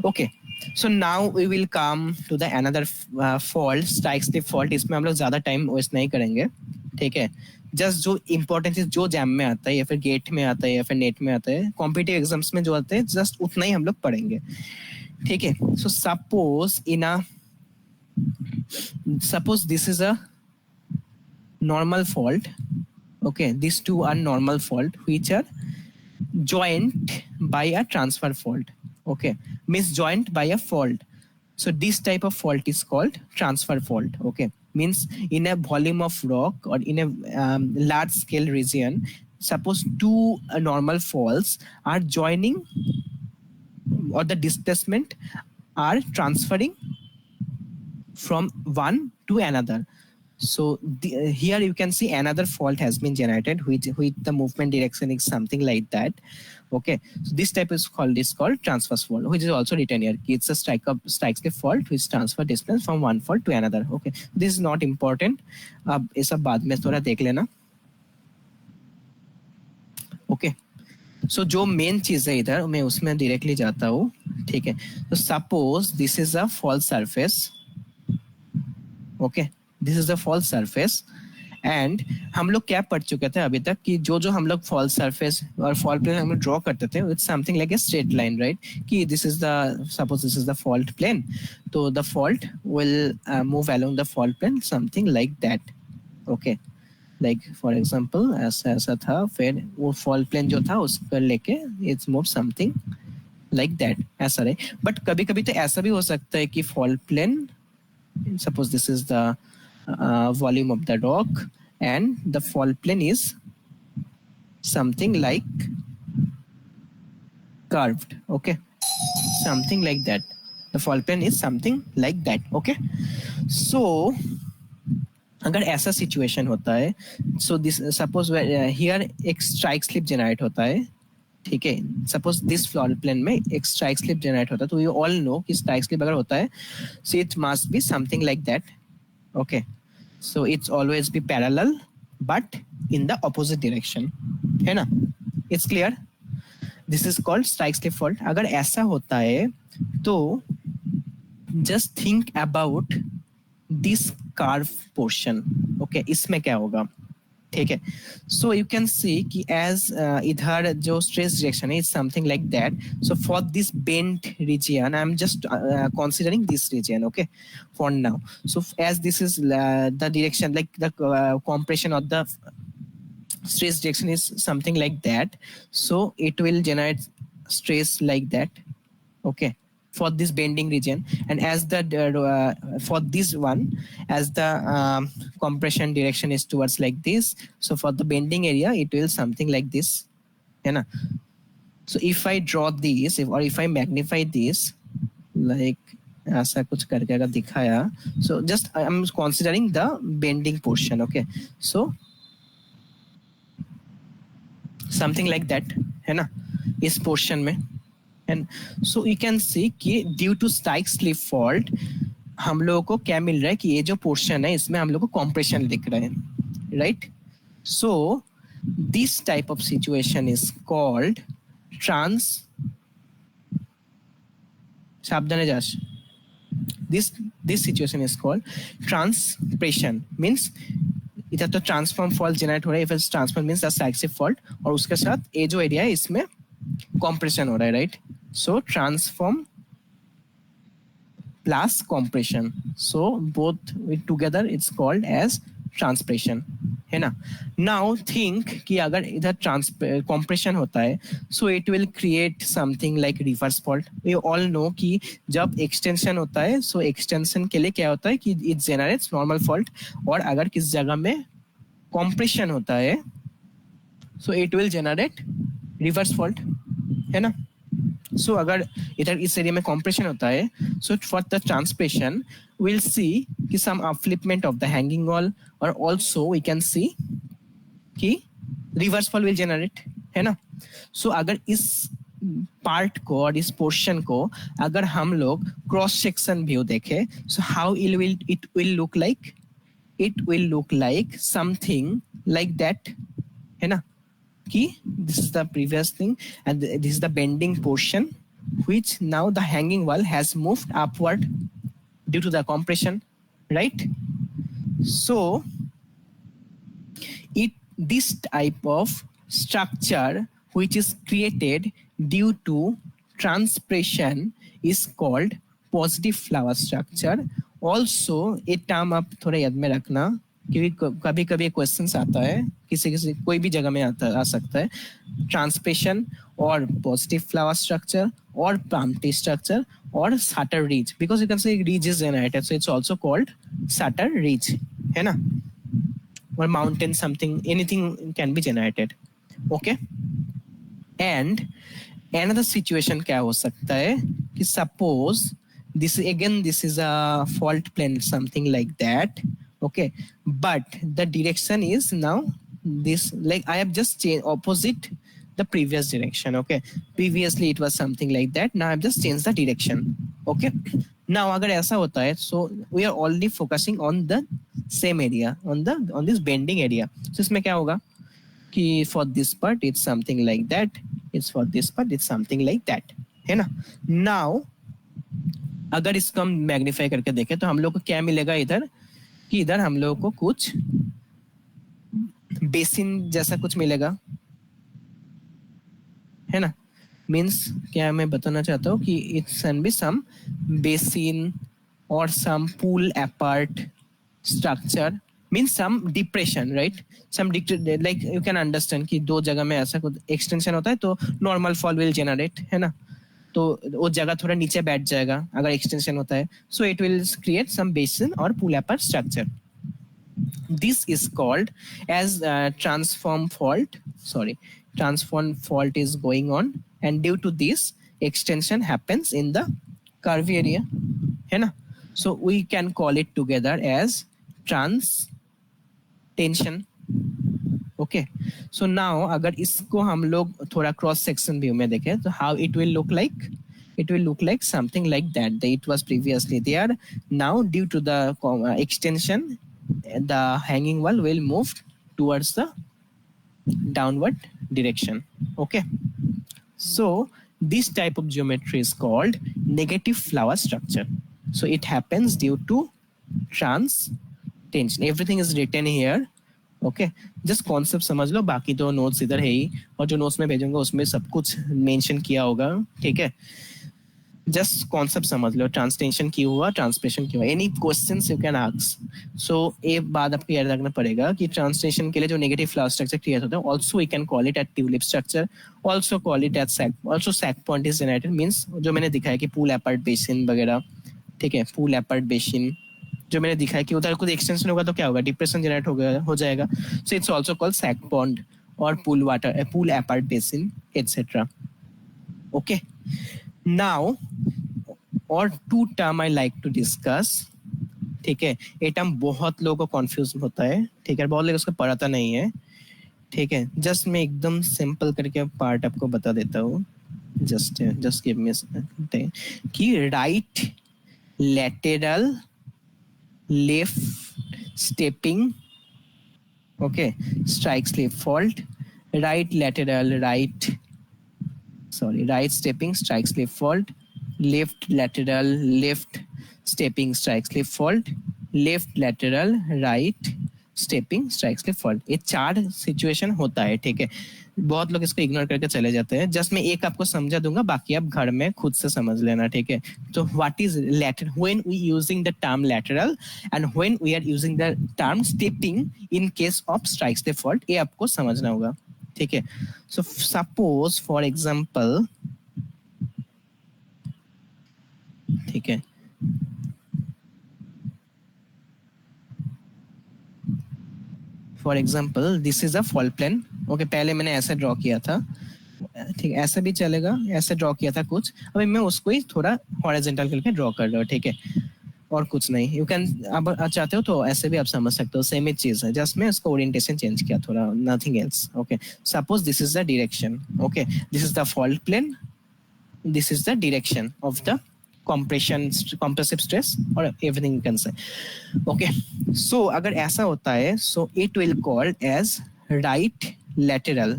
Okay, so now we will come to the another fault, strike slip fault. इसमें हम लोग ज़्यादा time waste नहीं करेंगे, ठीक है. जस्ट जो इम्पोर्टेंट चीज जो जैम में आता है या फिर गेट में आता है या फिर नेट में आता है, कॉम्पिटिटिव एग्जाम्स में जो आते हैं, जस्ट उतना ही हम लोग पढ़ेंगे, ठीक है. सो suppose this is a normal fault. Okay, these two are normal fault which are joined by a transfer fault. Okay, means joined by a fault. So this type of fault is called transfer fault. Okay, means in a volume of rock or in a large scale region, suppose two normal faults are joining or the displacement are transferring from one to another. So here you can see another fault has been generated which the movement direction is something like that. Okay, so this type is called transverse fault, which is also written here. It's a strike slip fault which transfer distance from one fault to another. Okay, this is not important. अब ये सब बाद में थोड़ा देख लेना. Okay, so जो main चीज है इधर मैं उसमें डायरेक्टली जाता हूँ, ठीक है. तो suppose this is a fault surface. Okay, this is the fault surface and हम लोग क्या पढ़ चुके थे अभी तक कि जो हम लोग फॉल्ट सरफेस और फॉल्ट प्लेन हम लोग ड्रॉ करते थे, it's something like a straight line, right. कि this is the fault plane, तो the fault will move along the fault plane something like that. Okay, like for example ऐसा था, फिर वो फॉल्ट प्लेन जो था उसको लेके it's move something like that, ऐसा रहे. बट कभी कभी तो ऐसा भी हो सकता है कि fault plane, suppose this is the volume of the rock and the fault plane is something like curved. Okay, something like that. The fault plane is something like that. Okay, so अगर ऐसा situation होता है, so this suppose here एक strike slip generate होता है, ठीक है. Suppose this floor plane में एक स्ट्राइक स्लिप जनरेट होता है, तो यू ऑल नो कि स्ट्राइक स्लिप अगर होता है so it must be something like that. Okay, so it's always be parallel but in the opposite direction, है ना. It's clear. This is called strike slip fault. अगर ऐसा होता है तो just think about this curve portion. Okay, इसमें क्या होगा, ठीक है. सो यू कैन सी कि एज इधर जो स्ट्रेस डायरेक्शन है is something like that. So for this bent region I am just considering this region, okay, for now. So as this is the direction, like the compression of the stress direction is something like that, so it will generate stress like that. Okay, for this bending region, and as the for this one, as the compression direction is towards like this, so for the bending area it will something like this, है ना. So if I draw this or if I magnify this like ऐसा कुछ करके अगर दिखाया, so just I am considering the bending portion. Okay, so something like that, है ना, इस पोर्शन में. And so you can see कि due to strike slip fault हम लोगों को क्या मिल रहा है कि ये जो पोर्शन है इसमें हम लोग को compression दिख रहा है, right. So this type of situation is called सावधान जाश. This situation is called transpression. Means इधर तो ट्रांसफॉर्म फॉल्ट जनरेट हो रहा है, if it's transform means the strike slip fault, और उसके साथ ये जो एरिया है इसमें compression हो रहा है, right. So transform plus compression, so both together it's called as transpiration, है ना. नाउ थिंक कि अगर इधर compression होता है, so it will create something like reverse fault. We all know कि जब एक्सटेंशन होता है, सो एक्सटेंशन के लिए क्या होता है कि इट जनरेट्स नॉर्मल फॉल्ट, और अगर किस जगह में compression होता है, so it will generate reverse fault, है ना. सो अगर इधर इस एरिया में compression होता है, so for the transpiration we'll see कि some upliftment of the hanging wall, और also we can see कि reverse fall will generate, है ना. सो अगर इस पार्ट को और इस पोर्शन को अगर हम लोग क्रॉस सेक्शन व्यू देखें, so how it will look like, it will look like something like that, है ना. कि this is the previous thing and this is the bending portion. which now the hanging wall has moved upward due to the compression, right? So this type of structure which is created due to transpression is called positive flower structure. Also ये term आप थोड़ा याद में रखना, क्योंकि कभी कभी questions आता है, किसी कोई भी जगह में आ सकता है, ट्रांसप्रेशन और पॉजिटिव फ्लावर स्ट्रक्चर और प्लांटी स्ट्रक्चर और shutter ridge, because you can say ridge is generated, so it's also called shutter ridge, है ना, or mountain, something, anything can be generated. Okay, and another situation क्या हो सकता है कि suppose this is a fault plane, something like that. Okay, but the direction is now this, like I have just changed opposite the previous direction. Okay, previously it was something like that, now I have just changed the direction. Okay, now अगर ऐसा होता है, so we are already focusing on the same area, on this bending area. So इसमें क्या होगा कि for this part it's something like that, it's for this part it's something like that, है ना. Now अगर इसको हम मैग्नीफाई करके देखें तो हम लोग को क्या मिलेगा इधर, कि इधर हम लोग को कुछ बेसिन जैसा कुछ मिलेगा, है ना. मीन्स क्या मैं बताना चाहता हूँ कि it can be some basin और some pull apart structure, means some depression, right, some like you can understand कि दो जगह में ऐसा कुछ एक्सटेंशन होता है तो नॉर्मल फॉल विल जनरेट, है ना, तो वो जगह थोड़ा नीचे बैठ जाएगा अगर एक्सटेंशन होता है, so it will create some basin और pull apart structure. This is called as transform fault is going on, and due to this extension happens in the curve area, है ना. So we can call it together as trans tension. Okay, so now अगर इसको हम लोग थोड़ा cross section view में देखें तो how it will look like, it will look like something like that. It was previously there, now due to the extension the hanging wall will move towards the downward direction. Okay, so this type of geometry is called negative flower structure. So it happens due to trans tension. Everything is written here. Okay, just concept समझ लो, बाकी तो notes इधर है ही, और जो notes में भेजूंगा उसमें सब कुछ मेंशन किया होगा, ठीक है. जस्ट कॉन्सेप्ट समझ लो, ट्रांसटेंशन क्यों हुआ, ट्रांसप्रेशन क्यों हुआ, any questions you can ask. So एक बात आपको याद रखना पड़ेगा कि ट्रांसटेंशन के लिए जो नेगेटिव फ्लावर स्ट्रक्चर क्रिएट होता है, also we can call it at tulip structure, also call it at sack, also sack point is generated, means जो मैंने दिखाया कि पूल अपार्ट बेसिन वगैरह, ठीक है, पूल अपार्ट बेसिन जो मैंने दिखाया कि उधर कुछ एक्सटेंशन होगा तो क्या होगा, डिप्रेशन जनरेट हो जाएगा. So it's also called sag point और pull apart basin etcetera. Okay, now और two term I like to discuss, ठीक है. ये टर्म बहुत लोगों को कंफ्यूज होता है, ठीक है, बहुत लोग उसको पढ़ाता नहीं है, ठीक है. जस्ट मैं एकदम सिंपल करके पार्ट आपको बता देता हूँ, जस्ट गिव मी कि right lateral left stepping, okay, strike slip fault, right stepping strike slip fault, left lateral left stepping strike slip fault, left lateral right stepping strike slip fault. ये 4 situation होता है, ठीक है. बहुत लोग इसको ignore करके चले जाते हैं. जस्ट मैं एक आपको समझा दूंगा, बाकी आप घर में खुद से समझ लेना, ठीक है. तो what is lateral, when we using the term lateral and when we are using the term stepping in case of strike slip fault, ये आपको समझना होगा, ठीक है. सो सपोज फॉर एग्जांपल, ठीक है, for example this is a fault plane. Okay, पहले मैंने ऐसे ड्रॉ किया था, ठीक है, ऐसा भी चलेगा, ऐसे ड्रॉ किया था कुछ, अभी मैं उसको ही थोड़ा हॉरिजॉन्टल करके ड्रॉ कर रहा हूँ, ठीक है, और कुछ नहीं. यू कैन, अब चाहते हो तो ऐसे भी आप समझ सकते हो, सेम ही चीज है, जस्ट मैं उसका ओरिएंटेशन चेंज किया थोड़ा, nothing else. Okay, suppose this is the direction, okay, this is the fault plane, this is the direction of the compressive stress or everything you can say. Okay, so अगर ऐसा होता है, so it will called as right lateral,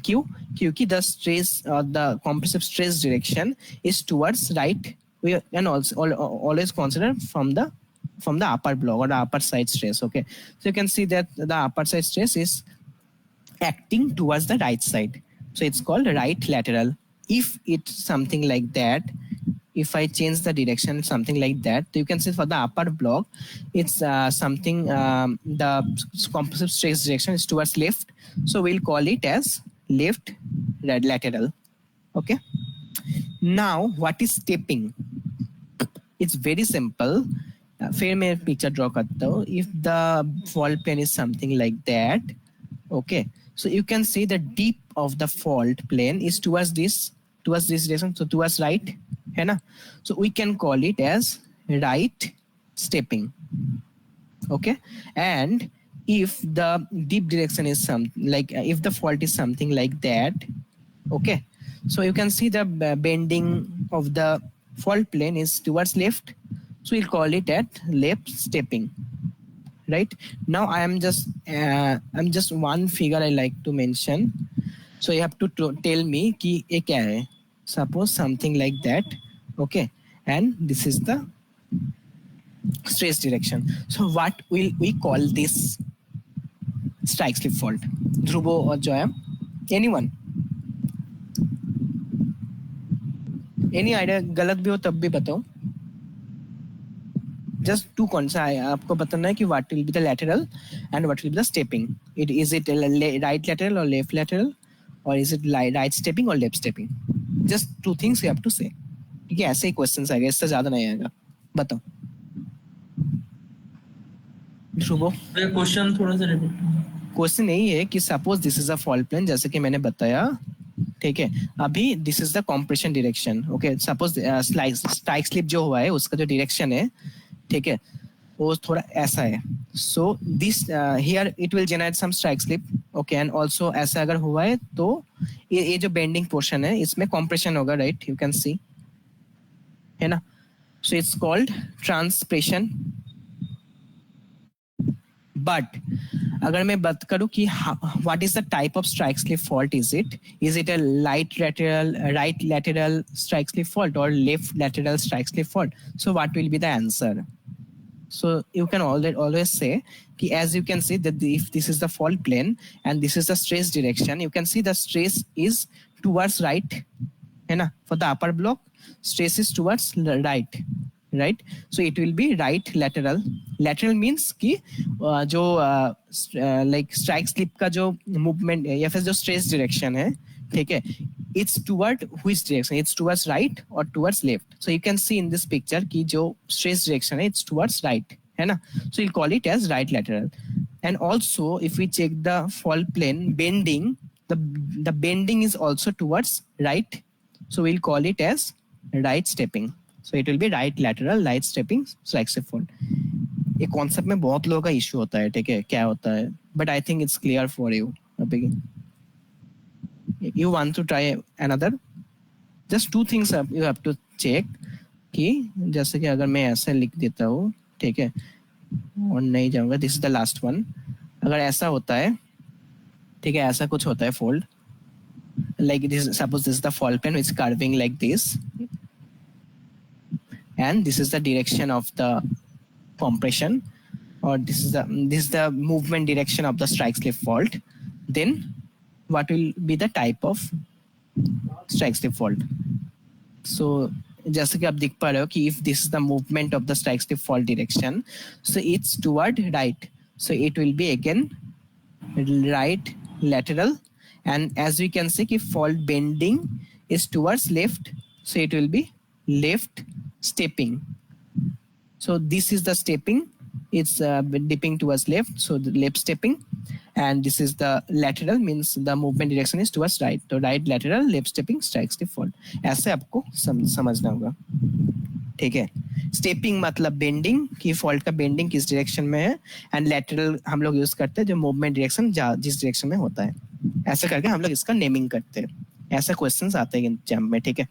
क्यों? क्योंकि the stress the compressive stress direction is towards right. We can also always consider from the upper block or the upper side stress. Okay, so you can see that the upper side stress is acting towards the right side, so it's called right lateral. If it's something like that, if I change the direction something like that, you can see for the upper block it's something the compressive stress direction is towards left, so we'll call it as left lateral. Okay, now what is stepping? It's very simple. फिर मैं picture draw करता हूँ. If the fault plane is something like that, okay, so you can see the deep of the fault plane is towards this direction, so towards right, है ना? So we can call it as right stepping. Okay, and if the deep direction is if the fault is something like that, okay, so you can see the bending of the fault plane is towards left, so we'll call it at left stepping. Right now I'm just one figure I like to mention, so you have to tell me कि ये क्या है. Suppose something like that, okay, and this is the stress direction. So what will we call this strike slip fault? Dhruvo or Joya, anyone? Any idea? गलत भी हो तब भी बताओ. Just two कौन सा है आपको बताना है कि what will be the lateral and what will be the stepping. Is it right lateral or left lateral, or is it right stepping or left stepping? Just two things you have to say. ठीक है, ऐसे ही question आएगा, इससे ज्यादा नहीं आएगा. बताओ ध्रुवो. Question थोड़ा सा रिपीट. क्वेश्चन यही है कि suppose this is a fault plane, जैसे कि मैंने बताया. ठीक है, अभी this is the compression direction. Okay, suppose strike slip जो हुआ है उसका जो डायरेक्शन है, ठीक है, वो थोड़ा ऐसा है. So this here it will generate some strike slip. Okay, and also ऐसा अगर हुआ है तो ये जो बेंडिंग पोर्शन है इसमें कॉम्प्रेशन होगा. राइट, यू कैन सी, है ना? So it's called transpression. But अगर मैं बात करूं कि what is the type of strike slip fault, is it a right lateral strike slip fault और left lateral strike slip fault? So what will be the answer? So you can always say कि as you can see that if this is the fault plane and this is the stress direction, you can see the stress is towards right, है ना? For the upper block, stress is towards right, so it will be right lateral. Lateral means कि जो like strike slip का जो movement या फिर जो stress direction है, ठीक है, it's toward which direction? It's towards right or towards left? So you can see in this picture कि जो stress direction है it's towards right, है ना? So you'll call it as right lateral. And also if we check the fault plane bending, the bending is also towards right, so we'll call it as right stepping. So it will be right lateral right stepping strike slip fault. ये concept में बहुत लोगों का issue होता है, ठीक है, क्या होता है, but I think it's clear for you. You want to try another? Just two things you have to check कि जैसे कि अगर मैं ऐसे लिख देता हूँ, ठीक है, और नहीं जाऊंगा, this is the last one. अगर ऐसा होता है, ठीक है, ऐसा कुछ होता है fold, like this, suppose this is the fault plane which is curving like this, and this is the direction of the compression, or this is the movement direction of the strike slip fault. Then what will be the type of strike slip fault? So जैसे कि आप देख पा रहे हो कि if this is the movement of the strike slip fault direction, so it's toward right, so it will be again right lateral. And as we can see कि fault bending is towards left, so it will be left stepping. So this is the stepping, it's dipping towards left, so the left stepping. And this is the lateral, means the movement direction is towards right, so right lateral left stepping strike slip fault. ऐसे आपको समझना होगा, ठीक है. Stepping मतलब bending, की fault का bending किस डायरेक्शन में है, एंड लेटरल हम लोग यूज करते हैं जो मूवमेंट डायरेक्शन जिस डायरेक्शन में होता है. ऐसे करके हम लोग इसका नेमिंग करते हैं. ऐसा क्वेश्चंस आते हैं एग्जाम में, ठीक है.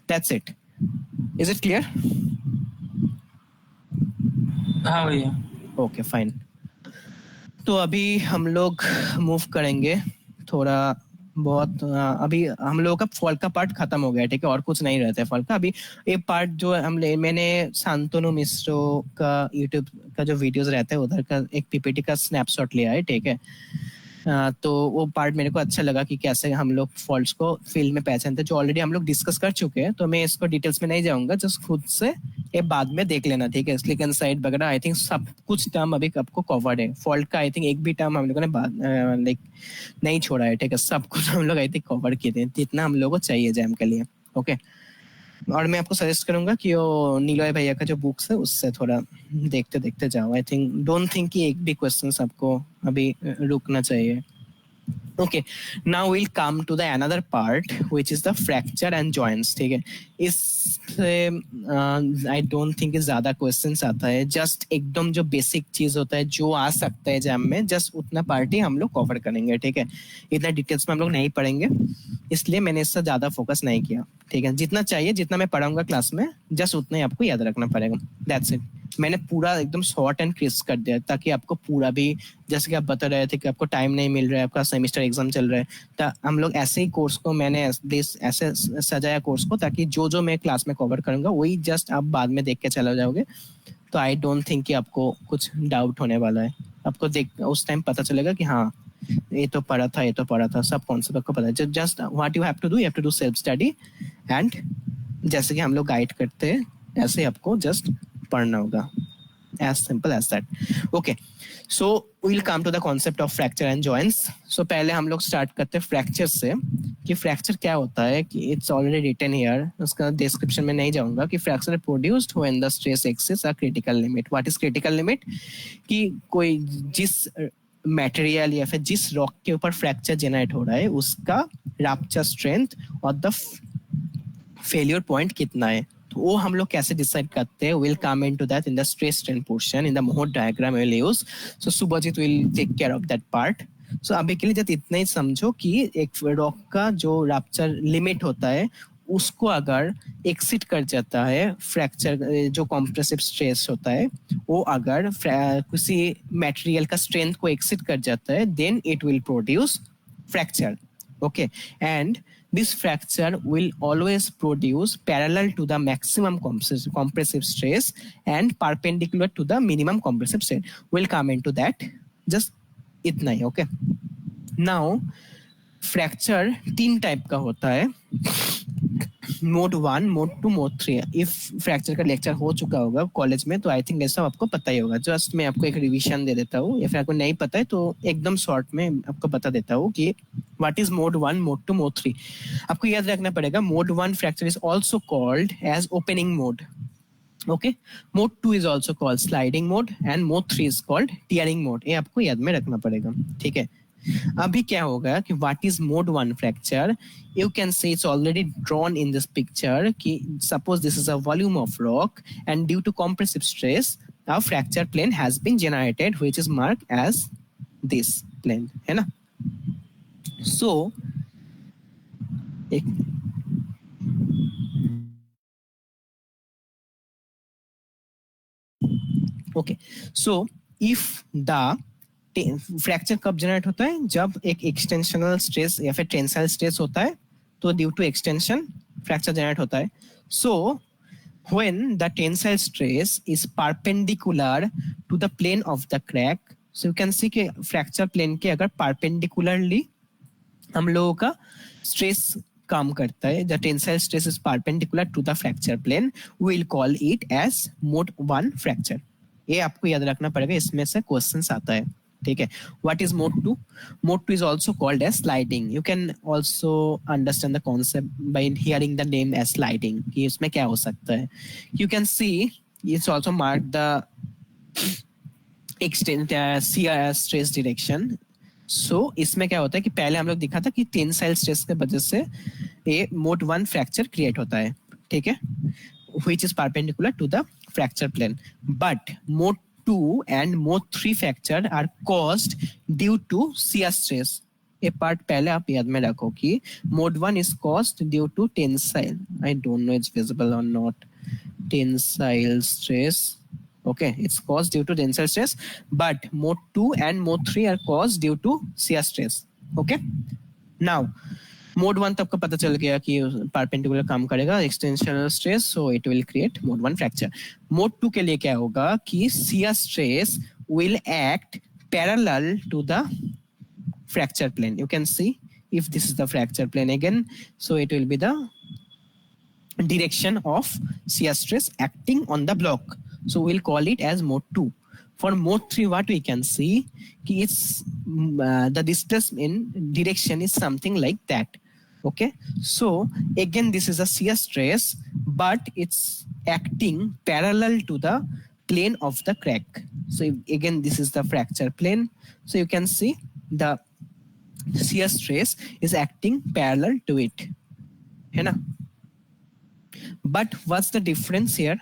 That's it. Is it clear? हाँ भैया. Okay fine. तो अभी हम लोग मूव करेंगे थोड़ा बहुत अभी हम लोगों का फॉल्ट का पार्ट खत्म हो गया, ठीक है, और कुछ नहीं रहता है फॉल्ट का अभी। एक पार्ट जो मैंने शांतनु मिश्रो का यूट्यूब का जो वीडियोस रहता है उधर का एक पीपीटी का स्नैपशॉट लिया है, ठीक है। तो वो पार्ट मेरे को अच्छा लगा कि कैसे हम लोग फॉल्ट्स को फील्ड में पहचानते हैं, जो ऑलरेडी हम लोग डिस्कस कर चुके हैं, तो मैं इसको डिटेल्स में नहीं जाऊंगा, जस्ट खुद से ये बाद में देख लेना, ठीक है। स्लिक एंड साइड वगैरह आई थिंक सब कुछ टर्म अभी आपको कवर्ड है। फॉल्ट का आई थिंक एक भी टर्म हम लोगों ने लाइक नहीं छोड़ा है, ठीक है। सब कुछ हम लोग आई थिंक कवर किए थे, जितना हम लोगों को चाहिए जैम के लिए, ओके। और मैं आपको सजेस्ट करूंगा कि वो नीलॉय भैया का जो बुक्स है उससे थोड़ा देखते देखते जाओ। आई थिंक डोंट थिंक कि एक भी क्वेश्चन आपको अभी रुकना चाहिए। Okay, now we'll come to the another part which is the fracture and joints, ठीक है। इससे आई डोंट थिंक ज्यादा क्वेश्चंस आता है, जस्ट एकदम जो बेसिक चीज होता है जो आ सकता है एग्जाम में, जस्ट उतना पार्ट ही हम लोग कवर करेंगे, ठीक है। इतना डिटेल्स में हम लोग नहीं पढ़ेंगे, इसलिए मैंने इससे ज्यादा फोकस नहीं किया, ठीक है। जितना चाहिए, जितना मैं पढ़ाऊंगा क्लास में, जस्ट उतना ही आपको याद रखना पड़ेगा, दैट्स इट। मैंने पूरा एकदम शॉर्ट एंड क्रिस्प कर दिया ताकि आपको पूरा भी, जैसे कि आप बता रहे थे कि आपको टाइम नहीं मिल रहा है, आपका सेमेस्टर एग्जाम चल रहा है, तो हम लोग ऐसे ही कोर्स को मैंने ऐसे सजाया कोर्स को ताकि जो जो मैं क्लास में कवर करूंगा वही जस्ट आप बाद में देख के चले जाओगे। तो आई डोंट थिंक कि आपको कुछ डाउट होने वाला है। आपको देख उस टाइम पता चलेगा कि हाँ ये तो पढ़ा था, ये तो पढ़ा था, सब कॉन्सेप्ट आपको पता है। Just what you have to do self study, and जैसे कि हम लोग गाइड करते हैं ऐसे आपको जस्ट पढ़ना होगा, as simple as that. Okay, so we'll come to the concept of fracture and joints. So पहले हम लोग स्टार्ट करते हैं फ्रैक्चर से, कि फ्रैक्चर क्या होता है, कि इट्स ऑलरेडी रिटन हियर, उसका डिस्क्रिप्शन में नहीं जाऊंगा, कि fracture produced when the stress exceeds a critical limit. What is critical limit, कि कोई जिस मटेरियल या फिर जिस रॉक के ऊपर फ्रैक्चर जनरेट हो रहा है उसका रप्चर स्ट्रेंथ और द फेलियर पॉइंट कितना है, तो वो हम लोग कैसे डिसाइड करते हैं। Will come into that in the stress strain portion in the Mohr diagram will use. So Subhajit will take care of that part. So अभी के लिए जब इतना ही समझो कि एक रॉक का जो रप्चर लिमिट होता है उसको अगर एक्सिट कर जाता है, फ्रैक्चर जो कॉम्प्रेसिव स्ट्रेस होता है वो अगर किसी मटेरियल का स्ट्रेंथ को एक्सिट कर जाता है, then it will produce fracture, okay, and this fracture will always produce parallel to the maximum compressive stress and perpendicular to the minimum compressive stress. We'll come into that, just इतना ही, okay. Now fracture 3 type का होता है, mode 1, mode 2, mode 3। If fracture का lecture हो चुका होगा college में तो आई थिंक ये सब आपको पता ही होगा। जस्ट मैं आपको एक रिवीजन दे देता हूँ, या फिर आपको नहीं पता है तो एकदम शॉर्ट में आपको बता देता हूँ कि what is mode 1, mode 2, mode 3। आपको याद रखना पड़ेगा, mode 1 fracture is also called as opening mode, okay. Mode 2 is also called sliding mode and mode 3 is called tearing mode. ये आपको याद में रखना पड़ेगा, ठीक है। अभी क्या होगा कि what is mode 1 fracture, you can say it's already drawn in this picture, कि suppose this is a volume of rock and due to compressive stress a fracture plane has been generated which is marked as this plane, है ना। So okay, so if the fracture कब generate होता है, जब एक extensional stress या फिर tensile stress होता है, तो due to extension fracture generate होता है। सो when the tensile stress is perpendicular to the plane of the crack, so you can see कि फ्रैक्चर प्लेन के अगर perpendicularly हम लोगों का स्ट्रेस काम करता है, the tensile stress is perpendicular to the fracture plane, we will call it as mode 1 fracture. ये आपको याद रखना पड़ेगा, इसमें से क्वेश्चंस आता है, ठीक है। What is mode 2, mode 2 is also called as sliding. You can also understand the concept by hearing the name as sliding, कि इसमें क्या हो सकता है। You can see it's also mark the extent stress direction. So इसमें क्या होता है कि पहले हम लोग दिखा था कि टेंसाइल स्ट्रेस की वजह से ये मोड 1 फ्रैक्चर क्रिएट होता है, ठीक है, which is perpendicular to the fracture plane. But mode 2 and mode 3 fracture are caused due to shear stress. ये पार्ट पहले आप याद में रखो कि mode 1 is caused due to tensile. I don't know it's visible or not. Tensile stress. Okay, it's caused due to tensile stress. But mode 2 and mode 3 are caused due to shear stress. Okay. Now, mode 1 तो आपको पता चल गया कि perpendicular काम करेगा extensional stress, so it will create mode 1 fracture. Mode 2 के लिए क्या होगा कि shear stress will act parallel to the fracture plane. You can see if this is the fracture plane again, so it will be the direction of shear stress acting on the block. So we'll call it as mode 2. For mode 3, what we can see ki it's the displacement direction is something like that. Okay, so again this is a shear stress, but it's acting parallel to the plane of the crack. So again this is the fracture plane, so you can see the shear stress is acting parallel to it, है ना. But what's the difference here?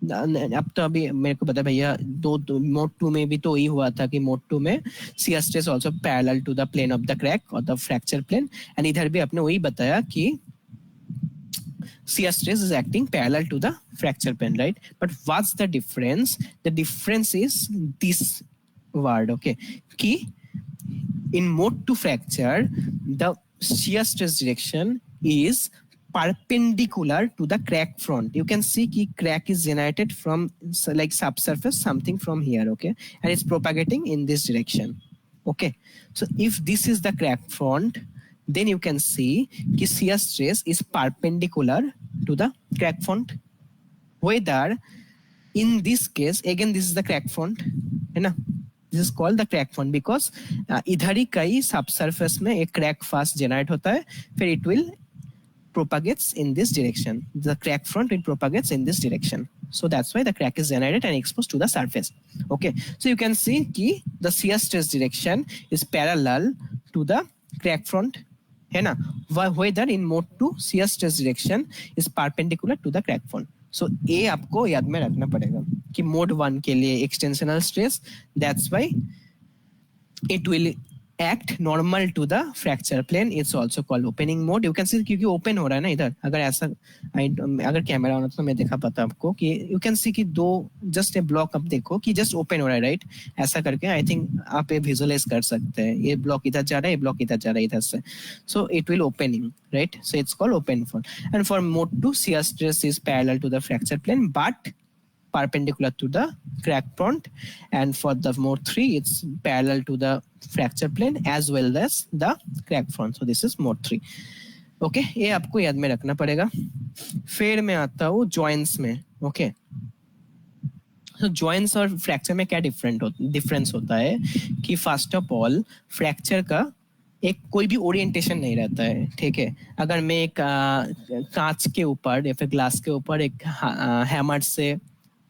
अब तो अभी मेरे को पता भैया दो मोड 2 में भी तो यही हुआ था कि मोड 2 में shear stress also parallel to the plane of the crack और द फ्रैक्चर प्लेन, एंड इधर भी आपने वही बताया कि shear stress is acting parallel to the fracture plane, right? But what's the difference? The difference is this word, okay? Ki in mode 2 fracture, the shear stress direction is perpendicular to the crack front. You can see ki crack is generated from like subsurface, something from here, okay? And it's propagating in this direction, okay? So if this is the crack front, then you can see कि shear stress is perpendicular to the crack front. Whether in this case, again this is the crack front, है ना? This is called the crack front because इधर ही कई subsurface में एक crack fast generate होता है, फिर it will propagates in this direction. The crack front it propagates in this direction. So that's why the crack is generated and exposed to the surface. Okay, so you can see कि the shear stress direction is parallel to the crack front, है ना. Whether in mode 2 shear stress direction is perpendicular to the crack front. So ये आपको याद में रखना पड़ेगा कि mode 1 के लिए extensional stress, that's why it will act normal to the fracture plane. It's also called opening mode. You can see क्योंकि open हो रहा है ना इधर, अगर ऐसा अगर कैमरा होना तो मैं दिखा पाता आपको कि you can see कि दो just a block आप देखो कि just open हो रहा है, right? ऐसा करके I think आप ये visualize कर सकते हैं, ये block इधर जा रहा है, ये block इधर जा रहा है इधर से, so it will opening, right? So it's called open mode. And for mode 2 shear stress is parallel to the fracture plane but perpendicular to the crack front, and for the mode 3 it's parallel to the fracture plane as well as the crack front. So this is mode 3. okay, ये आपको याद में रखना पड़ेगा. फिर मैं आता हूँ joints में. okay, so joints और fracture में क्या difference होता है कि first of all fracture का एक कोई भी ओरिएंटेशन नहीं रहता है, ठीक है. अगर मैं एक कांच के ऊपर या फिर ग्लास के ऊपर एक हैमर से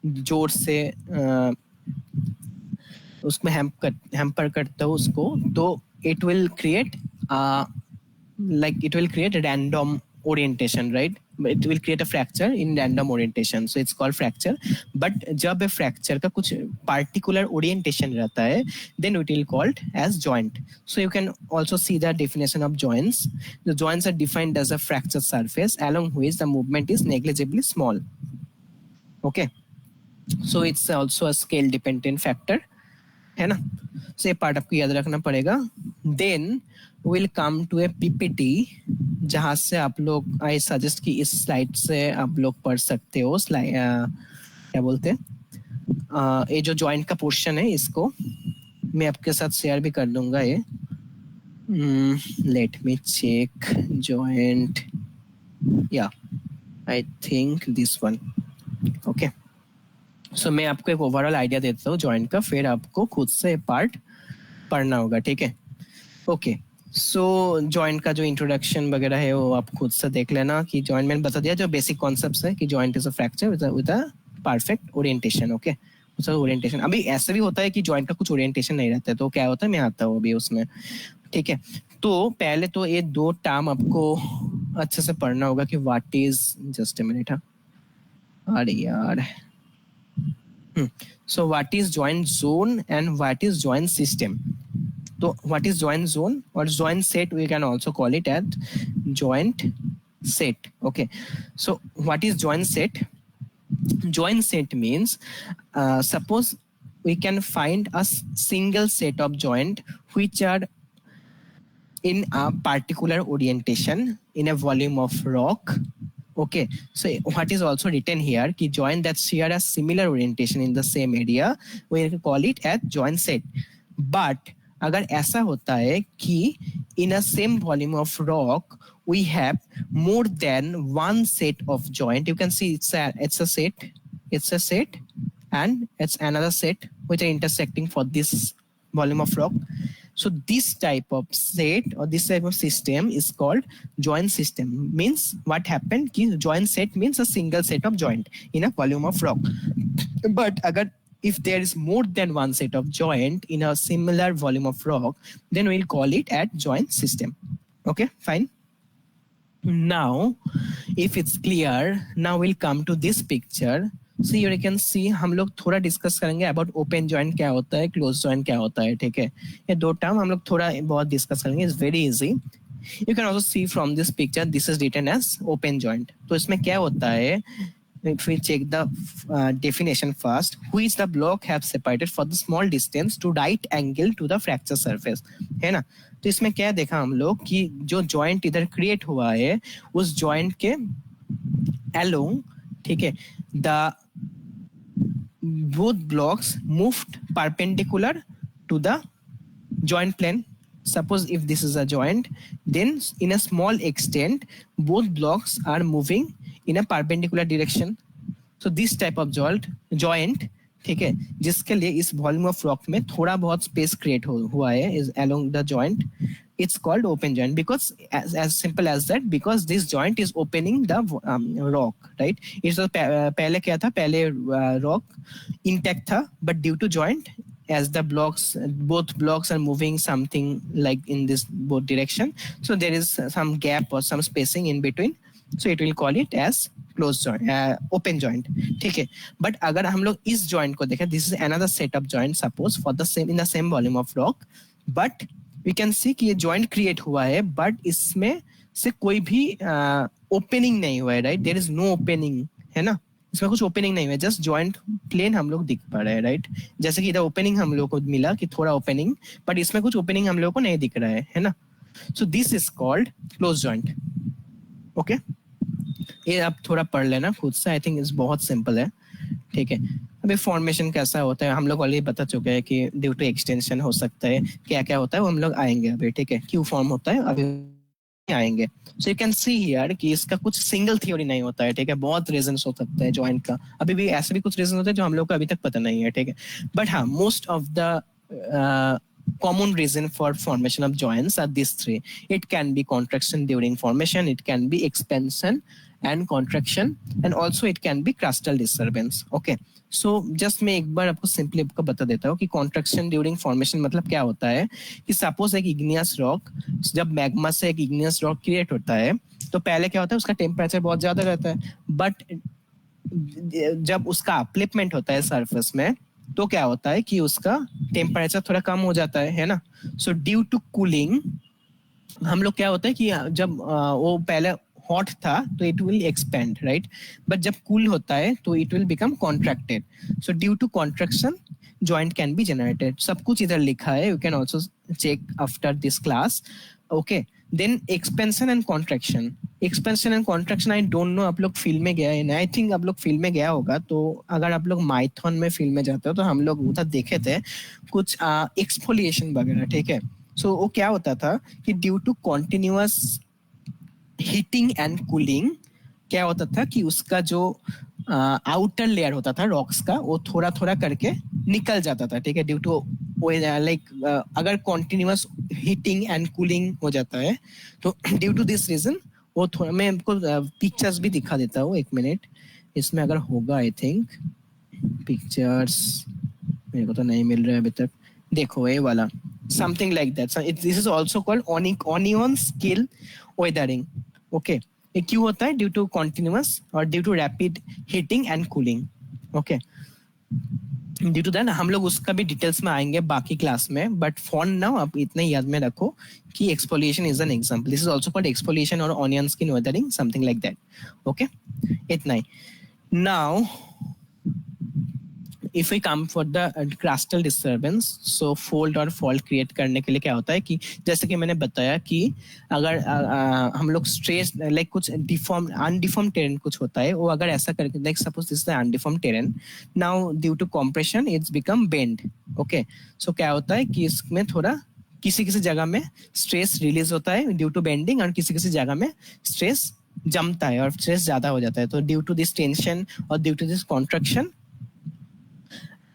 जोर से उसमें हैम्पर करता हूँ उसको, तो it will create like it will create a random orientation, right? It will create a fracture in random orientation, so it's called fracture. But जब fracture का कुछ particular orientation रहता है, then it will called as joint. So you can also see the definition of joints. The joints are defined as a fracture surface along which the movement is negligibly small. Okay, so it's also a scale dependent factor, है ना. So ये part आपको याद रखना पड़ेगा. Then we'll come to a PPT जहाँ से आप लोग I suggest कि इस स्लाइड से आप लोग पढ़ सकते हो. स्लाइड क्या बोलते हैं, ये जो जॉइंट का पोर्शन है इसको मैं आपके साथ शेयर भी कर दूंगा. ये लेट मी चेक जॉइंट, या I think this one. Okay, so मैं आपको एक ओवरऑल आइडिया देता हूँ जॉइंट का, फिर आपको खुद से पार्ट पढ़ना होगा, ठीक है. ओके, सो जॉइंट का जो इंट्रोडक्शन वगैरह है वो आप खुद से देख लेना कि जॉइंट मैंने बता दिया जो बेसिक कॉन्सेप्ट्स है कि joint is a fracture with a perfect orientation. Okay, उसका ओरिएंटेशन अभी ऐसा भी होता है कि जॉइंट का कुछ ओरिएंटेशन नहीं रहता है, तो क्या होता है मैं आता हूँ अभी उसमें, ठीक है. तो पहले तो ये दो टर्म आपको अच्छे से पढ़ना होगा कि what is, just a minute, अरे यार, so what is joint zone and what is joint system? So what is joint zone or joint set, we can also call it as joint set. Okay, so what is joint set? Joint set means suppose we can find a single set of joint which are in a particular orientation in a volume of rock. Okay, so what is also written here, ki joint that share a similar orientation in the same area, we call it as joint set. But अगर ऐसा होता है कि in a same volume of rock we have more than one set of joint, you can see it's a set and it's another set which are intersecting for this volume of rock. So this type of set or this type of system is called joint system. Means what happened ki joint set means a single set of joint in a volume of rock. But agar if there is more than one set of joint in a similar volume of rock, then we'll call it a joint system. Okay, fine. Now, if it's clear, now we'll come to this picture. So here you can see हम लोग थोड़ा discuss करेंगे about open joint क्या होता है, close joint क्या होता है, ठीक है. ये दो टर्म हम लोग थोड़ा बहुत डिस्कस करेंगे. It's very easy. You can also see from this picture this is written as open joint. तो इसमें क्या होता है, if we check the definition first, which the block have separated for the small distance to right angle to the fracture surface, है ना. तो इसमें क्या देखा हम लोग कि जो जॉइंट इधर क्रिएट हुआ है उस जॉइंट के along, ठीक है, the both blocks moved perpendicular to the joint plane. Suppose if this is a joint, then in a small extent both blocks are moving in a perpendicular direction. So this type of joint, ठीक है, जिसके लिए इस volume of rock में थोड़ा बहुत space create हुआ है is along the joint, it's called open joint because as simple as that, because this joint is opening the rock, right. It's पहले क्या था, पहले rock intact था, but due to joint, as the both blocks are moving something like in this both direction, so there is some gap or some spacing in between, so it will call it as closed joint, open joint, ठीक है. But अगर हम लोग इस joint को देखें, this is another set of joint suppose for the same in the same volume of rock, but we can see कि ये जॉइंट क्रिएट हुआ है बट इसमें से कोई भी ओपनिंग नहीं हुआ है, right. There is no opening, है ना. इसमें कुछ ओपनिंग नहीं हुआ है, जस्ट जॉइंट प्लेन हम लोग दिख पा रहे हैं, राइट. जैसे कि इधर ओपनिंग हम लोग को मिला कि थोड़ा ओपनिंग, बट इसमें कुछ ओपनिंग हम लोग को नहीं दिख रहा है ना. So this is called close joint. Okay, ये आप थोड़ा पढ़ लेना खुद से, आई थिंक इस बहुत सिंपल है, ठीक है. अभी फॉर्मेशन कैसा होता है हम लोग ऑलरेडी बता चुके हैं कि ड्यू टू एक्सटेंशन हो सकता है, क्या क्या होता है वो हम लोग आएंगे अभी, ठीक है. क्यू फॉर्म होता है अभी आएंगे. So you can see here कि इसका कुछ सिंगल थ्योरी नहीं होता है, ठीक है. बहुत रीजंस हो सकते हैं जॉइंट का, अभी भी ऐसे भी कुछ रीजन होते हैं जो हम लोग को अभी तक पता नहीं है, ठीक है. बट हाँ, most of the common reason for formation of joints are these three. It can be contraction during formation, it can be expansion and contraction, and also it can be crustal disturbance. Okay, so just मैं एक बार आपको simply आपको बता देता हूँ कि contraction during formation मतलब क्या होता है. कि सपोज एक igneous rock, जब मैग्मा से एक igneous rock क्रिएट होता है तो पहले क्या होता है, उसका टेम्परेचर बहुत ज्यादा रहता है, बट जब उसका अपलिफ्टमेंट होता है सरफेस में तो क्या होता है कि उसका टेम्परेचर थोड़ा कम हो जाता है ना. सो ड्यू टू कूलिंग हम लोग क्या होता है कि जब वो पहले हॉट था तो it will expand, right. But जब कूल होता है तो it will become contracted. So due to contraction joint can be generated. सब कुछ इधर लिखा है, you can also check after this class. Okay, then expansion and contraction. Expansion and contraction I don't know आप लोग फील्ड में गया है ना, आई थिंक आप लोग फील्ड में गया होगा. तो अगर आप लोग माइथन में फील्ड में जाते हो तो हम लोग उधर देखे थे कुछ एक्सफोलिएशन वगैरह, ठीक है. सो वो क्या होता था कि due to continuous heating and cooling क्या होता था कि उसका जो आउटर लेयर होता था रॉक्स का वो थोड़ा थोड़ा करके निकल जाता था, ठीक है. ड्यू टू लाइक अगर कॉन्टिन्यूअस हीटिंग एंड कूलिंग हो जाता है तो ड्यू टू दिस रीजन वो थोड़ा, मैं आपको पिक्चर्स भी दिखा देता हूँ, एक मिनट इसमें अगर होगा. आई थिंक पिक्चर्स मेरे को तो नहीं मिल रहा है अभी तक. देखो ये वाला something like that. This is also called onion scale weathering. Okay, ये क्यों होता है? ड्यू टू कॉन्टिन्यूअस और due to rapid heating and cooling. Okay, due to that हम लोग उसका भी डिटेल्स में आएंगे बाकी क्लास में, बट फॉर नाउ आप इतना याद में रखो कि exfoliation is an example. This is also called exfoliation और onion skin weathering, something like that. Okay, इतना ही. Now if we come for the crustal disturbance, so fold और fault create करने के लिए क्या होता है कि जैसे कि मैंने बताया कि अगर हम लोग स्ट्रेस लाइक कुछ डिफॉर्म अनडिफॉर्म टेरेन कुछ होता है, वो अगर ऐसा करके like suppose this is undeform terrain, now due to compression it's become bend. Okay, so क्या होता है कि इसमें थोड़ा किसी किसी जगह में स्ट्रेस रिलीज होता है ड्यू टू बेंडिंग, और किसी किसी जगह में स्ट्रेस जमता है और स्ट्रेस ज्यादा हो जाता है. तो ड्यू टू दिस टेंशन और due to this contraction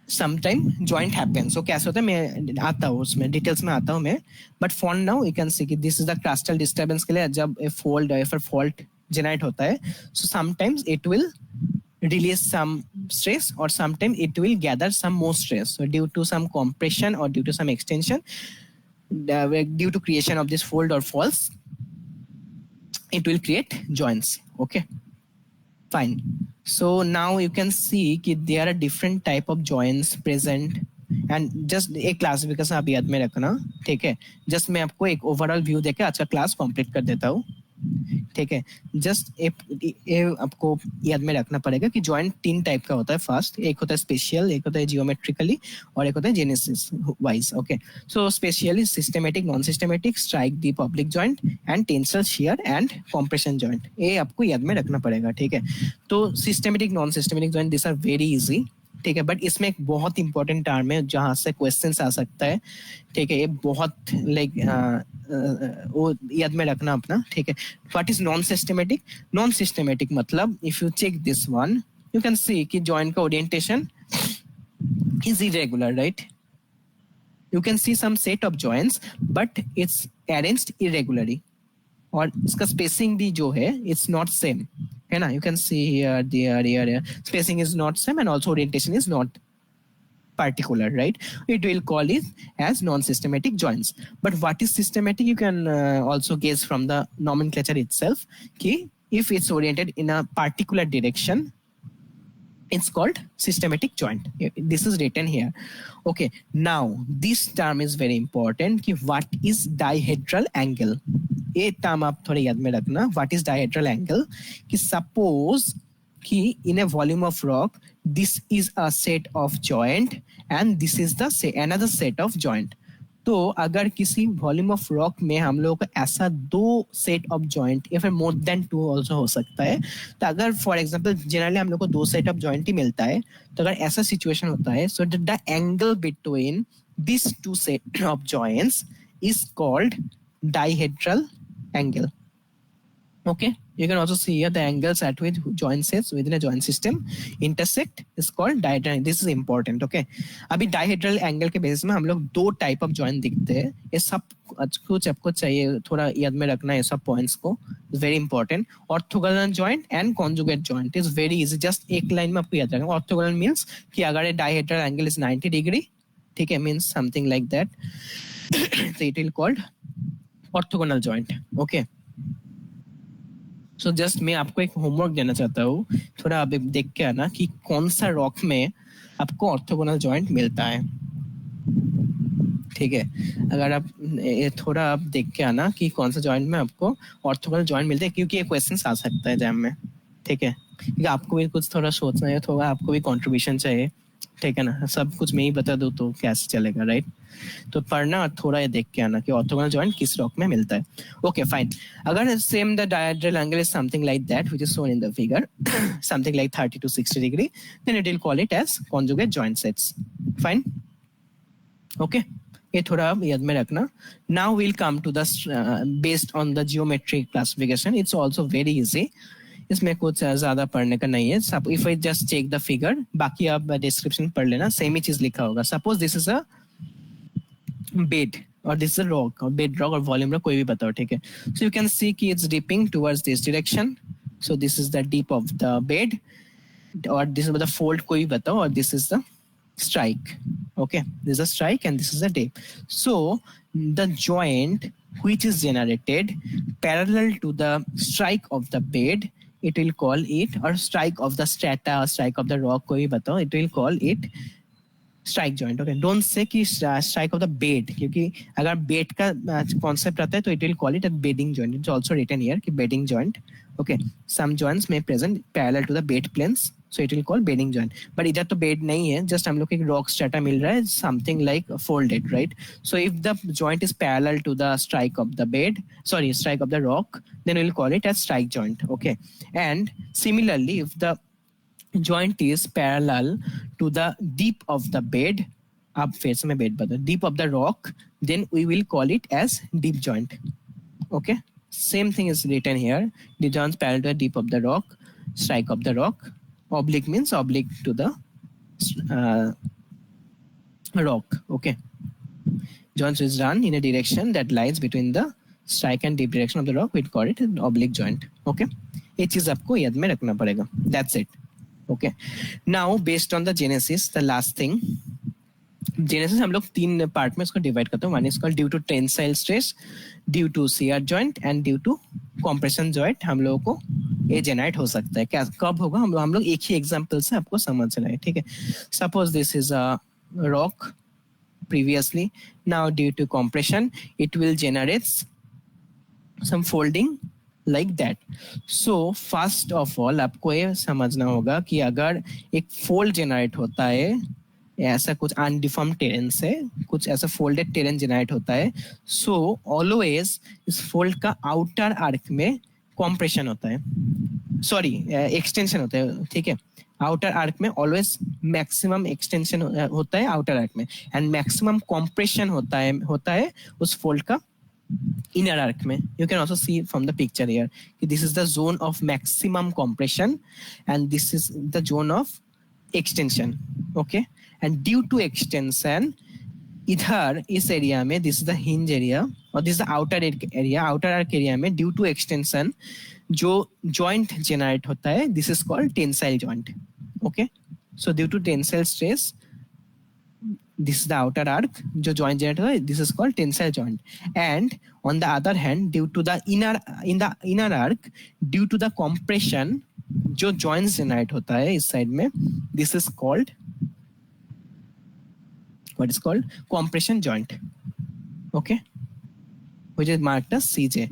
sometime joint happens. So कैसे होता है मैं आता हूँ उसमें डिटेल्स में आता हूँ मैं, but for now you can see कि दिस इज द क्रास्टल डिस्टर्बेंस के लिए जब फोल्ड या फिर फॉल्ट जनरेट होता है, so sometimes it will release some stress or sometimes it will gather some more stress. So due to some compression or due to some extension, due to creation of this fold or falls, it will create joints. Okay, fine. So now you can see that there are different type of joints present, and just एक classification आप याद में रखना. ठीक है, just मैं आपको एक ओवरऑल व्यू देके आज का क्लास कंप्लीट कर देता हूँ. ठीक है, जस्ट आपको याद में रखना पड़ेगा कि जॉइंट 3 टाइप का होता है. फर्स्ट एक होता है स्पेशियल, एक होता है जियोमेट्रिकली, और एक होता है genesis wise. Okay, so spatially systematic, non systematic, strike dip oblique joint and tensile shear and compression joint. ये आपको याद में रखना पड़ेगा. ठीक है, तो systematic, non systematic joint this are very easy. ठीक है, बट इसमें एक बहुत इंपॉर्टेंट टर्म है जहां से क्वेश्चंस आ सकता है. ठीक है, ये बहुत लाइक वो याद में रखना अपना. ठीक है, what is non systematic? Non systematic मतलब if you check this one you can see कि जॉइंट का orientation is irregular, right? You can see some set of joints but it's arranged irregularly, और इसका स्पेसिंग भी जो है it's not same, है ना? You can see here, there, here, spacing is not same and also orientation is not particular, right? It will call it as non-systematic joints. But what is systematic? You can also guess from the nomenclature itself ki if it's oriented in a particular direction, it's called systematic joint. This is written here. Okay, now this term is very important ki what is dihedral angle. ये term आप थोड़ा याद में रखना. What is dihedral angle? कि suppose कि in a volume of rock this is a set of joint and this is the another set of joint. तो अगर किसी वॉल्यूम ऑफ रॉक में हम लोग को ऐसा 2 सेट ऑफ जॉइंट या फिर मोर देन 2 ऑल्सो हो सकता है, तो अगर फॉर एग्जांपल जनरली हम लोग को 2 सेट ऑफ जॉइंट ही मिलता है, तो अगर ऐसा सिचुएशन होता है, so the angle between this 2 set of joints is called dihedral angle. Okay, you can also see here the angles at which joint sets within a joint system intersect is called dihedral. This is important. Okay, अभी dihedral angle के basis में हम लोग 2 type of joint दिखते हैं. ये सब कुछ आपको चाहिए थोड़ा याद में रखना, ये सब पॉइंट्स को very important. Orthogonal joint and conjugate joint is very easy. Just एक लाइन में आपको याद रखना. ऑर्थोगोनल मीन्स कि अगर डाइहेड्रल एंगल इज 90 डिग्री, ठीक है, means something like that, so it will called orthogonal joint. Okay, so just मैं आपको एक होमवर्क देना चाहता हूँ. थोड़ा आप देख के आना कि कौन सा रॉक में आपको ऑर्थोगोनल जॉइंट मिलता है. ठीक है, अगर आप थोड़ा आप देख के आना कि कौन सा जॉइंट में आपको ऑर्थोगोनल जॉइंट मिलता है, क्योंकि ये क्वेश्चन आ सकता है एग्जाम में. ठीक है, क्योंकि आपको भी कुछ थोड़ा सोचना है, थोड़ा आपको भी कंट्रीब्यूशन चाहिए. ठीक है ना, सब कुछ मैं ही बता दूँ तो कैसे चलेगा, राइट? तो पढ़ना और थोड़ा ये देख के आना कि ऑर्थोगोनल जॉइंट किस रॉक में मिलता है. Okay, fine. अगर same the dihedral angle is something like that which is shown in the figure, something like 30 to 60 degree, then it will call it as conjugate joint sets. Fine. Okay, ये थोड़ा आप याद में रखना. Now we will come to the based on the geometric classification. It's also very easy. इसमें कुछ ज्यादा पढ़ने का नहीं है. सब if I just check the figure, बाकी आप डिस्क्रिप्शन पढ़ लेना, सेम ही चीज लिखा होगा. Suppose this is a bed और दिस इज अ रॉक, और बेड रॉक और वॉल्यूम रॉक कोई भी बताओ. ठीक है, सो यू कैन सी कि it's dipping towards this direction. So this is the deep of the bed, और दिस इज द फोल्ड कोई बताओ, और this is the strike. Okay, this is a strike and this is a dip. So the joint which is generated parallel to the strike of the bed, it will call it, or strike of the strata or strike of the rock कोई बताओ, it will call it strike joint. Okay, don't say कि strike of the bed, क्योंकि अगर bed का concept आता है तो it will call it a bedding joint. It's also written here कि bedding joint. Okay, some joints may present parallel to the bed planes, so it will call bedding joint. But इधर तो bed नहीं है, just हम लोग को एक rock strata मिल रहा है, something like folded, right. So if the joint is parallel to the strike of the bed, sorry strike of the rock, then we'll call it as strike joint. Okay, and similarly if the joint is parallel to the deep of the bed, अब फिर से मैं bed बता, deep of the rock, then we will call it as deep joint. Okay, same thing is written here. The joints parallel to the deep of the rock, strike of the rock. Oblique means oblique to the rock. Okay, joints is run in a direction that lies between the strike and deep direction of the rock. We call it an oblique joint. Okay, ये चीज आपको याद में रखना पड़ेगा. That's it. Okay, now based on the genesis, the last thing, genesis हम लोग 3 part में इसको डिवाइड करते हैं. One is called due to tensile stress, due to shear joint and due to compression joint. हम लोगों को ये जेनरेट हो सकता है. क्या कब होगा हम लोग एक ही एग्जांपल से आपको समझ रहे हैं. ठीक है, suppose this is a rock previously, now due to compression it will generate some folding like that. So first of all आपको ये समझना होगा कि अगर एक फोल्ड जनरेट होता है, ऐसा कुछ अनडिफॉर्म टेरेन से कुछ ऐसा फोल्डेड टेरेन जनरेट होता है, सो ऑलवेज इस फोल्ड का आउटर आर्क में कॉम्प्रेशन होता है, सॉरी एक्सटेंशन होता है. ठीक है, आउटर आर्क में ऑलवेज मैक्सिमम एक्सटेंशन होता है आउटर आर्क में, एंड मैक्सिमम कॉम्प्रेशन होता है उस फोल्ड का inner arc में. You can also see from the picture here, this is the zone of maximum compression and this is the zone of extension. Okay, and due to extension इधर इस area में this is the hinge area और this is the outer area. outer arc area में due to extension जो joint generate होता है, this is called tensile joint. Okay, so due to tensile stress, this is the outer arc जो joint generate होता है, this is called tensile joint. And on the other hand, due to the inner arc, due to the compression जो joints generate होता है इस side में, this is called what is called compression joint. Okay, which is marked as CJ.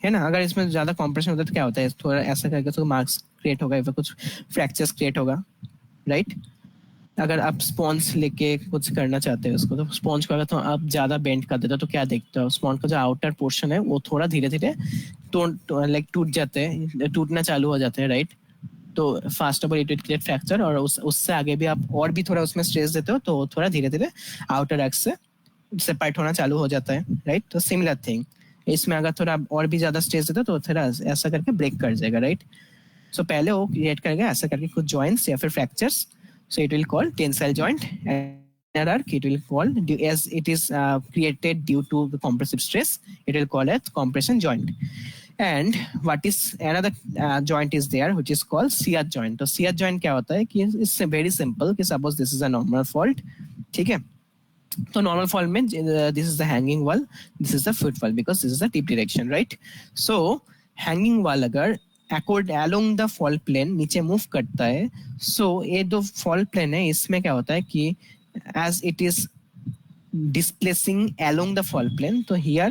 है ना. अगर इसमें ज्यादा compression होता है तो क्या होता है, थोड़ा ऐसा करके तो मार्क्स क्रिएट होगा, या कुछ फ्रैक्चर्स क्रिएट होगा, राइट. अगर आप स्पॉन्ज लेके कुछ करना चाहते हैं उसको, तो स्पॉन्ज को अगर तो आप ज्यादा बेंड कर देते हो तो क्या देखते हो, स्पॉन्ज का जो आउटर पोर्शन है वो थोड़ा धीरे धीरे लाइक टूट जाते हैं, टूटना चालू हो जाते हैं, राइट. तो fast of it will create fracture, और उससे आगे भी आप और भी थोड़ा उसमें स्ट्रेस देते हो तो थोड़ा धीरे धीरे आउटर एक्स से सेपरेट होना चालू हो जाता है, राइट. तो सिमिलर थिंग इसमें अगर थोड़ा और भी ज्यादा स्ट्रेस देते हो तो थोड़ा ऐसा करके ब्रेक कर जाएगा, राइट. सो पहले वो क्रिएट करेगा ऐसा करके कुछ जॉइंट्स या फिर fractures. So it will call tensile joint, and inner arc it will call, as it is created due to the compressive stress, it will call as compression joint. And what is another joint is there which is called shear joint. तो shear joint क्या होता है कि it's very simple कि suppose this is a normal fault, ठीक है. तो normal fault में this is the hanging wall, this is the foot wall because this is the deep direction, right. So hanging wall अगर along the fault plane नीचे move करता है, so ये दो fault plane है, इसमें क्या होता है कि as it is displacing along the fault plane, तो here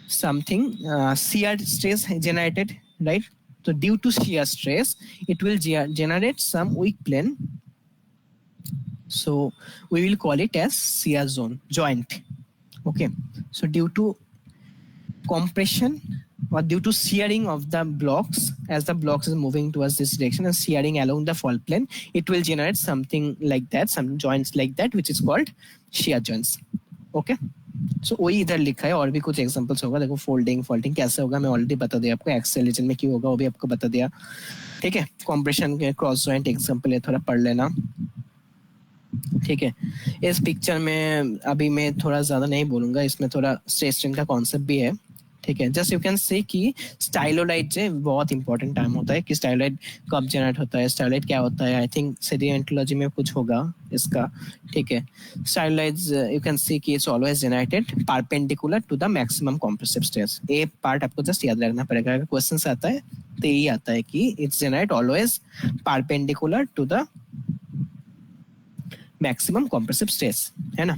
something shear stress generated, right. So due to shear stress it will generate some weak plane, so we will call it as shear zone joint. Okay, so due to compression or due to shearing of the blocks, as the blocks is moving towards this direction and shearing along the fault plane, it will generate something like that, some joints like that, which is called shear joints. Okay, so वही इधर लिखा है, और भी कुछ examples होगा. देखो folding कैसे होगा मैं ऑलरेडी बता दिया आपको, एक्सेल रीजन में क्यों होगा वो भी आपको बता दिया, ठीक है. कॉम्प्रेशन के क्रॉस जॉइंट एग्जांपल है, थोड़ा पढ़ लेना, ठीक है. इस पिक्चर में अभी मैं थोड़ा ज्यादा नहीं बोलूंगा, इसमें थोड़ा स्ट्रेस स्ट्रेन का कॉन्सेप्ट भी है, ठीक है. जस्ट यू कैन से कि स्टाइलोलाइट से बहुत इंपॉर्टेंट टाइम होता है कि स्टाइलोलाइट कब जनरेट होता है, स्टाइलोलाइट क्या होता है. आई थिंक सेडिमेंटोलॉजी में कुछ होगा इसका, ठीक है. स्टाइलोलाइट यू कैन सी कि it's always generated perpendicular to the maximum compressive stress. ये पार्ट आपको जस्ट याद रखना पड़ेगा, अगर क्वेश्चन आता है तो यही आता है कि it's generate always perpendicular to the maximum compressive stress, है ना.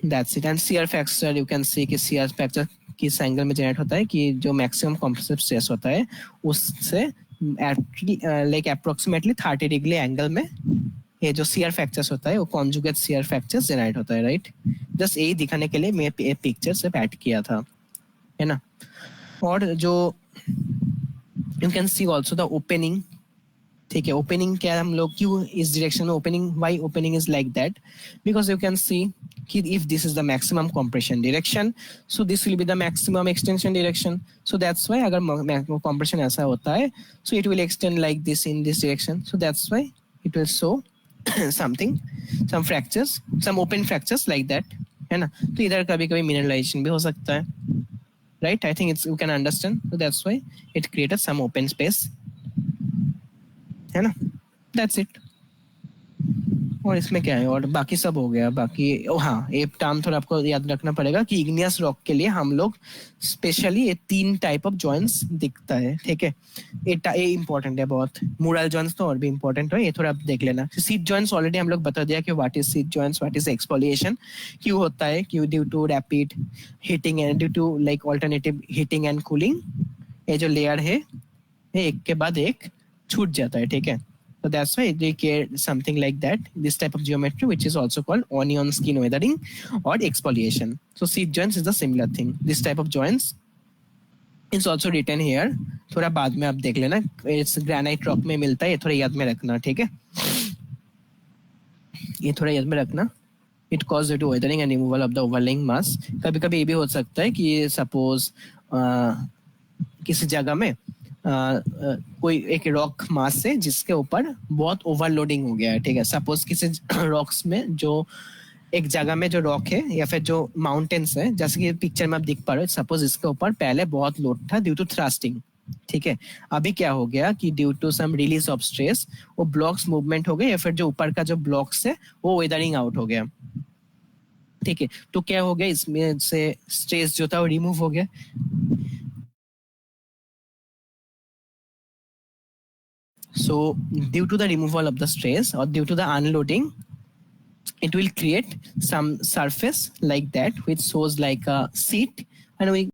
That's it. And shear factor you can see कि shear factor किस एंगल में जनरेट होता है कि जो मैक्सिमम कंप्रेसिव स्ट्रेस होता है उससे लाइक अप्रोक्सीमेटली 30 डिग्री एंगल में ये जो शियर फ्रैक्चर्स होता है वो कॉन्जुगेट शियर फ्रैक्चर्स जेनरेट होता है, राइट। जस्ट यही दिखाने के लिए मैं पिक्चर से ऐड किया था, है ना। और जो you can C also the opening, ठीक है। ओपनिंग क्या हम लोग क्यों इस डायरेक्शन में opening, why opening is like that, because you can see कि if this is the maximum compression direction, so this will be the maximum extension direction, so that's why अगर कंप्रेशन ऐसा होता है so it will extend like this in this direction, so that's why it will show something, some fractures, some open fractures like that, है ना। तो इधर कभी कभी मिनरलाइजेशन भी हो सकता है, right? I think it's you can understand, so that's why it created some open space, है ना। That's it. और इसमें क्या है, और बाकी सब हो गया। बाकी हाँ, एक टर्म थोड़ा आपको याद रखना पड़ेगा कि इग्नियस रॉक के लिए हम लोग स्पेशली ये 3 टाइप ऑफ जॉइंट्स दिखता है, ठीक है। ये इंपॉर्टेंट है बहुत। मुरल जॉइंट्स तो और भी इंपॉर्टेंट है, ये थोड़ा आप देख लेना। सीट जॉइंट्स ऑलरेडी हम लोग बता दिया कि what is sheet joints, what is exfoliation, क्यों होता है, क्यों due to rapid heating and due to like alternative heating and cooling, ये जो लेयर है एक के बाद एक छूट जाता है, ठीक है। So that's why they care something like that, this type of geometry, which is also called onion skin weathering or exfoliation. So seat joints is the similar thing. This type of joints is also written here. थोड़ा बाद में आप देख लेना, इस granite rock में मिलता है, ये थोड़ा याद में रखना, ठीक है। ये थोड़ा याद में रखना। It causes due to weathering and removal of the overlaying mass. कभी कभी ये भी हो सकता है कि सपोज किसी जगह में कोई एक रॉक मास है जिसके ऊपर बहुत ओवरलोडिंग हो गया है, ठीक है। सपोज किसी रॉक्स में जो एक जगह में जो रॉक है या फिर जो माउंटेन्स है, जैसे कि पिक्चर में आप दिख पा रहे हो, सपोज इसके ऊपर पहले बहुत लोड था ड्यू टू थ्रस्टिंग, ठीक है। अभी क्या हो गया कि due to some release of stress वो ब्लॉक्स मूवमेंट हो गए, या फिर जो ऊपर का जो ब्लॉक्स है वो वेदरिंग आउट हो गया, ठीक है। तो क्या हो गया, इसमें से स्ट्रेस जो था वो रिमूव हो गया। So due to the removal of the stress or due to the unloading, it will create some surface like that which shows like a seat, and we